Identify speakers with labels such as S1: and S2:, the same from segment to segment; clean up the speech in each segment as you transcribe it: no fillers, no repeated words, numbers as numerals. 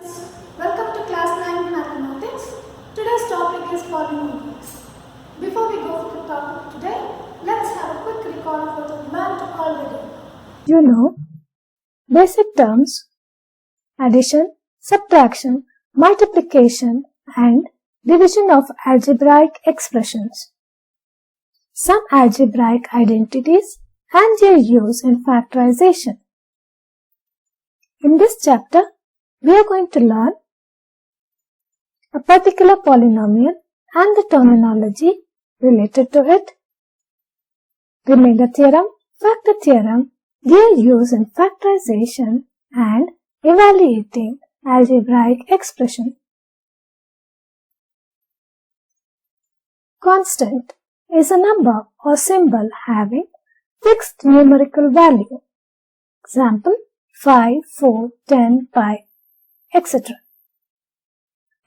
S1: Welcome to class 9 mathematics. Today's topic is polynomials. Before we go to the topic today, let's have a quick recall of what we've learned already.
S2: You know, basic terms, addition, subtraction, multiplication and division of algebraic expressions. Some algebraic identities and their use in factorization. In this chapter, we are going to learn a particular polynomial and the terminology related to it, remainder theorem, factor theorem, their use in factorization and evaluating algebraic expression. Constant is a number or symbol having fixed numerical value. Example 5, 4, 10, 5, etc.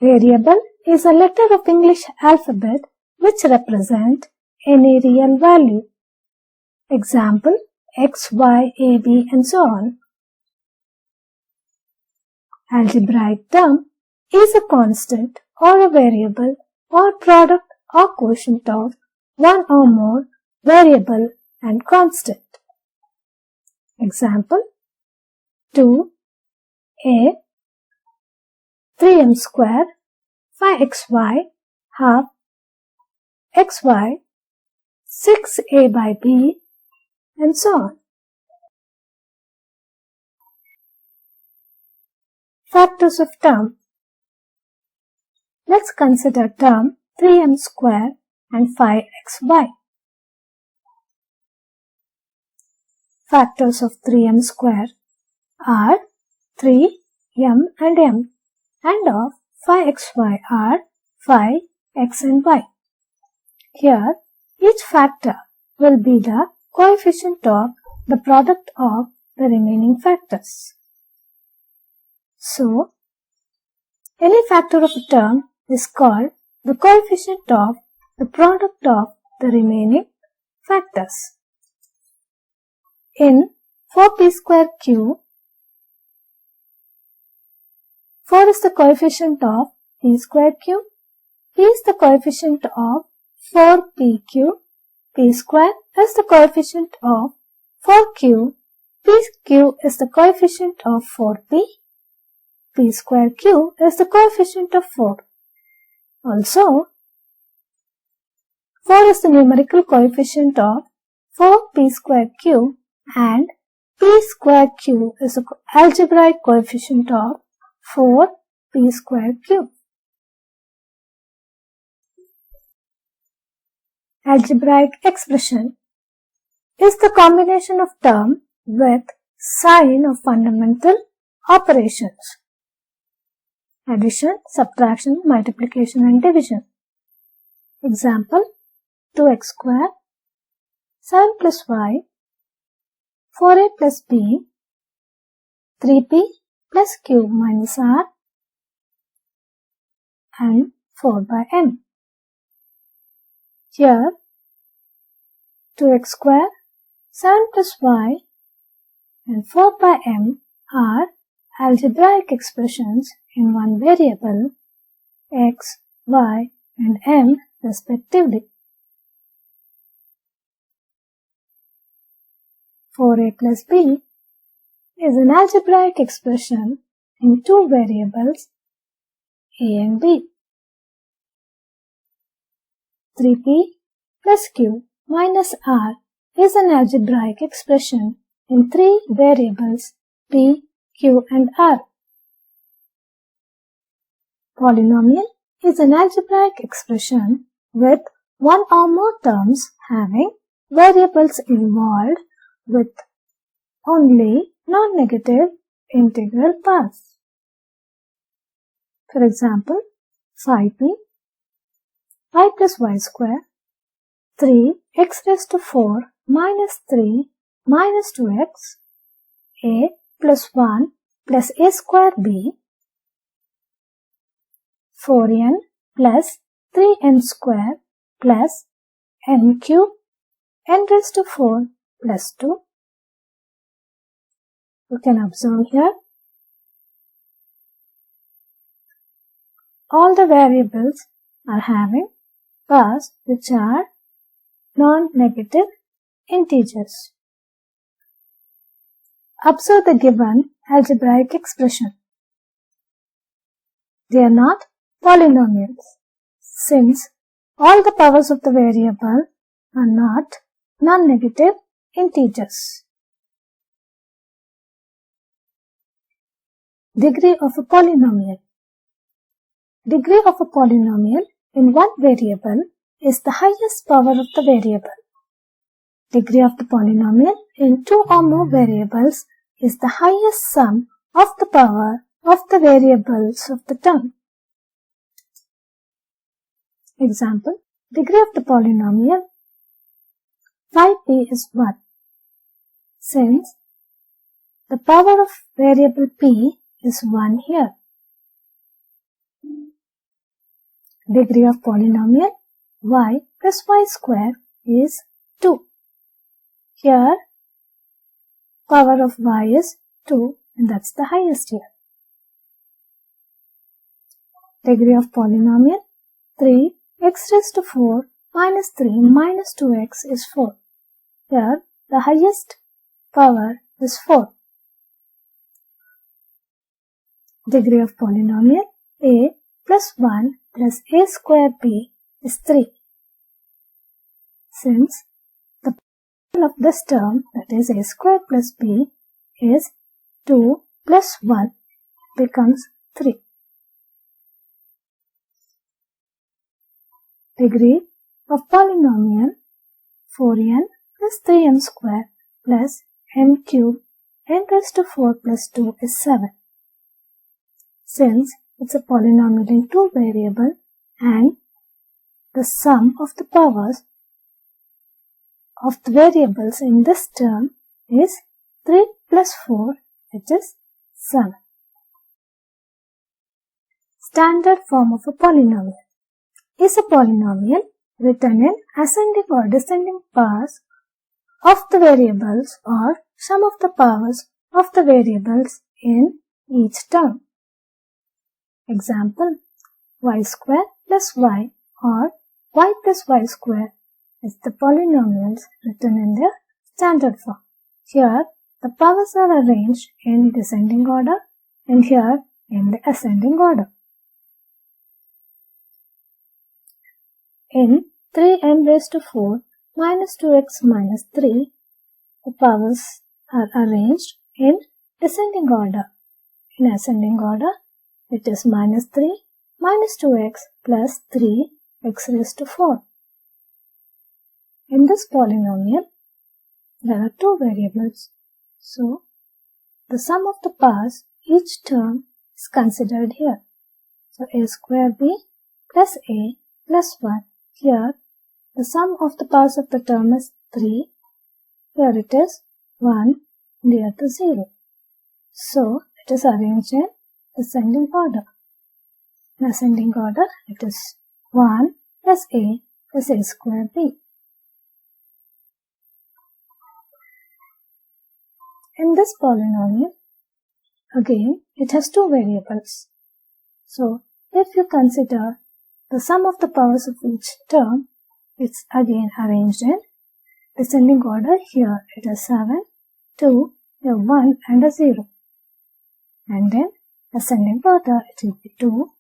S2: Variable is a letter of English alphabet which represent any real value. Example X, Y, A, B and so on. Algebraic term is a constant or a variable or product or quotient of one or more variable and constant. Example 2a 3m square 5xy half xy 6a by b and so on. Factors of term. Let's consider term 3m square and 5xy. Factors of 3m square are 3, m and m, and of 5xy are 5, x and y. Here, each factor will be the coefficient of the product of the remaining factors. So, any factor of a term is called the coefficient of the product of the remaining factors. In 4p square cube, 4 is the coefficient of p square cube, p is the coefficient of 4p cube, p square is the coefficient of 4 cube, p cube is the coefficient of 4p, p square cube is the coefficient of 4. Also, 4 is the numerical coefficient of 4p square cube and p square cube is the algebraic coefficient of 4p square cube. Algebraic expression is the combination of term with sign of fundamental operations. Addition, subtraction, multiplication and division. Example 2x square 7 plus y 4a plus b 3p plus q minus r and 4 by m. Here 2x square 7 plus y and 4 by m are algebraic expressions in one variable x, y and m respectively. 4a plus b is an algebraic expression in two variables a and b. 3p plus q minus r is an algebraic expression in three variables p, q and r. Polynomial is an algebraic expression with one or more terms having variables involved with only non-negative integral parts. For example, 5p, y plus y square, 3x raised to 4 minus 3 minus 2x, a plus 1 plus a square b, 4n plus 3n square plus n cube, n raised to 4 plus 2. You can observe here all the variables are having powers which are non-negative integers. Observe the given algebraic expression. They are not polynomials, since all the powers of the variable are not non-negative integers. Degree of a polynomial. Degree of a polynomial in one variable is the highest power of the variable. Degree of the polynomial in two or more variables is the highest sum of the power of the variables of the term. Example, degree of the polynomial 5p is 1. Since the power of variable p is 1 here. Degree of polynomial y plus y square is 2. Here, power of y is 2 and that's the highest here. Degree of polynomial 3x raised to 4 minus 3 minus 2x is 4. Here, the highest power is 4. Degree of polynomial a plus 1 plus a square b is 3. Since the power of this term, that is a square plus b, is 2 plus 1 becomes 3. Degree of polynomial 4n plus 3n square plus n cube n raised to 4 plus 2 is 7. Since it's a polynomial in two variables and the sum of the powers of the variables in this term is 3 plus 4, which is 7. Standard form of a polynomial is a polynomial written in ascending or descending powers of the variables or sum of the powers of the variables in each term. Example, y square plus y or y plus y square is the polynomials written in their standard form. Here, the powers are arranged in descending order and here in the ascending order. In 3n raised to 4 minus 2x minus 3, the powers are arranged in descending order. In ascending order, it is minus 3 minus 2x plus 3x raised to 4. In this polynomial, there are two variables. So, the sum of the powers each term is considered here. So, a square b plus a plus 1. Here, the sum of the powers of the term is 3. Here it is 1 and here it is 0. So, it is arranged in ascending order. In ascending order, it is 1 plus a square b. In this polynomial, again, it has two variables. So, if you consider the sum of the powers of each term, it's again arranged in descending order. Here it is 7, 2, a 1 and a 0. And then ascending order, it will be 2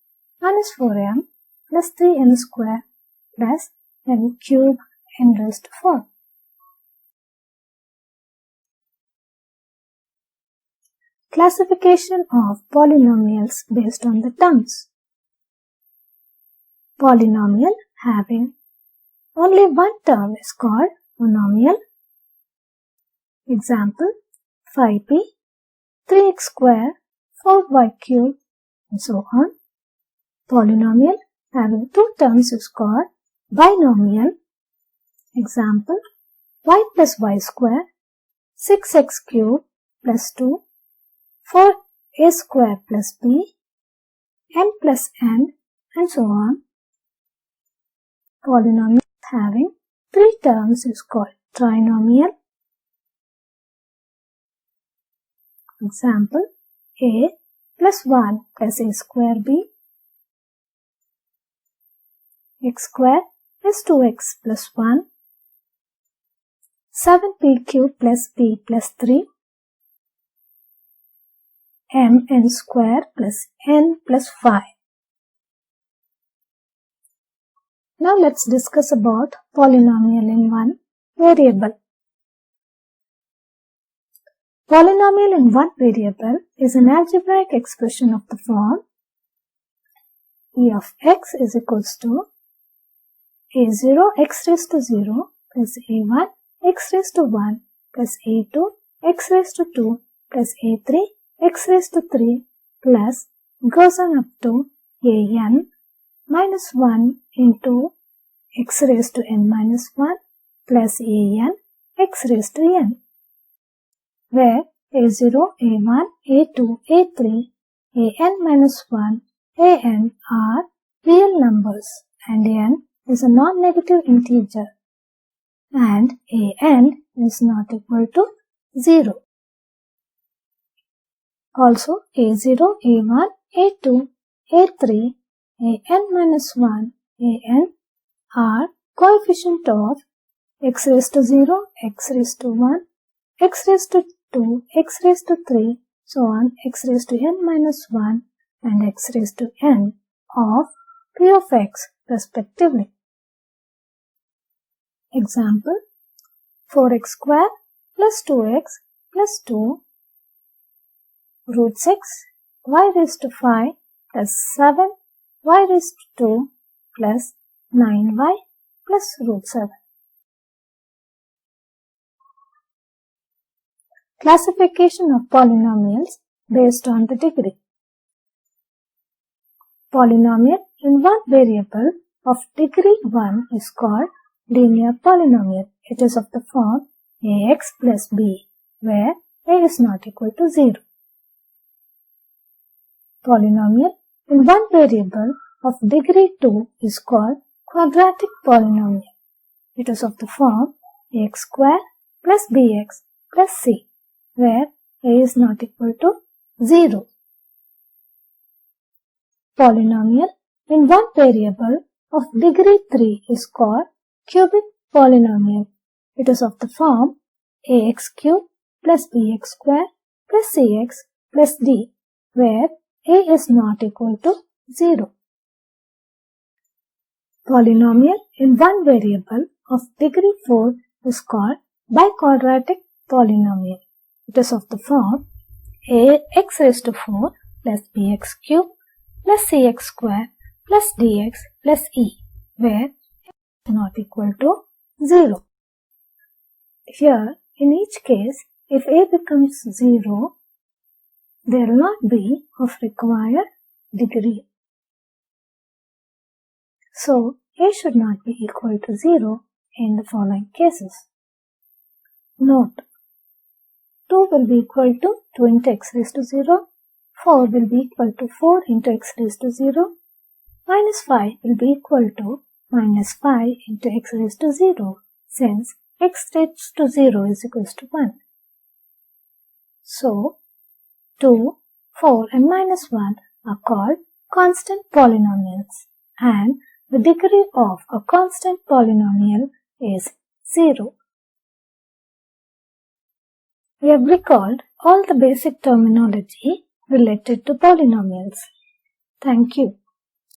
S2: minus 4m plus 3n square plus n cube n raised to 4. Classification of polynomials based on the terms. Polynomial having only one term is called monomial. Example, 5p, 3x square, 4y cube, and so on. Polynomial having two terms is called binomial. Example, y plus y square, 6x cube plus 2, 4a square plus b, n plus n, and so on. Polynomial having three terms is called trinomial. Example, a plus 1 plus a square b, x square is 2x plus 1, 7p plus p plus 3, mn square plus n plus 5. Now let's discuss about polynomial in one variable. Polynomial in one variable is an algebraic expression of the form e of x is equals to a0 x raised to 0 plus a1 x raised to 1 plus a2 x raised to 2 plus a3 x raised to 3 plus goes on up to an minus 1 into x raised to n minus 1 plus an x raised to n, where a0, a1, a2, a3, an minus 1, an are real numbers and n is a non-negative integer and an is not equal to 0. Also a0, a1, a2, a3, an minus 1, an are coefficient of x raised to 0, x raised to 1, x raised to 2, x raised to 3, so on, x raised to n minus 1 and x raised to n of p of x respectively. Example, 4x square plus 2x plus 2 root 6 y raised to 5 plus 7 y raised to 2 plus 9y plus root 7. Classification of polynomials based on the degree. Polynomial in one variable of degree 1 is called linear polynomial. It is of the form ax plus b, where a is not equal to 0. Polynomial in one variable of degree 2 is called quadratic polynomial. It is of the form ax square plus bx plus c, where a is not equal to 0. Polynomial in one variable of degree 3 is called cubic polynomial. It is of the form ax cube plus bx square plus cx plus d, where a is not equal to 0. Polynomial in one variable of degree 4 is called biquadratic polynomial. It is of the form ax raised to 4 plus bx cube plus cx square plus dx plus e, where x is not equal to 0. Here, in each case, if a becomes 0, there will not be of required degree. So, a should not be equal to 0 in the following cases. Note, 2 will be equal to 2 into x raised to 0, 4 will be equal to 4 into x raised to 0, minus 5 will be equal to minus 5 into x raised to 0, since x raised to 0 is equals to 1. So, 2, 4 and minus 1 are called constant polynomials, and the degree of a constant polynomial is 0. We have recalled all the basic terminology related to polynomials. Thank you.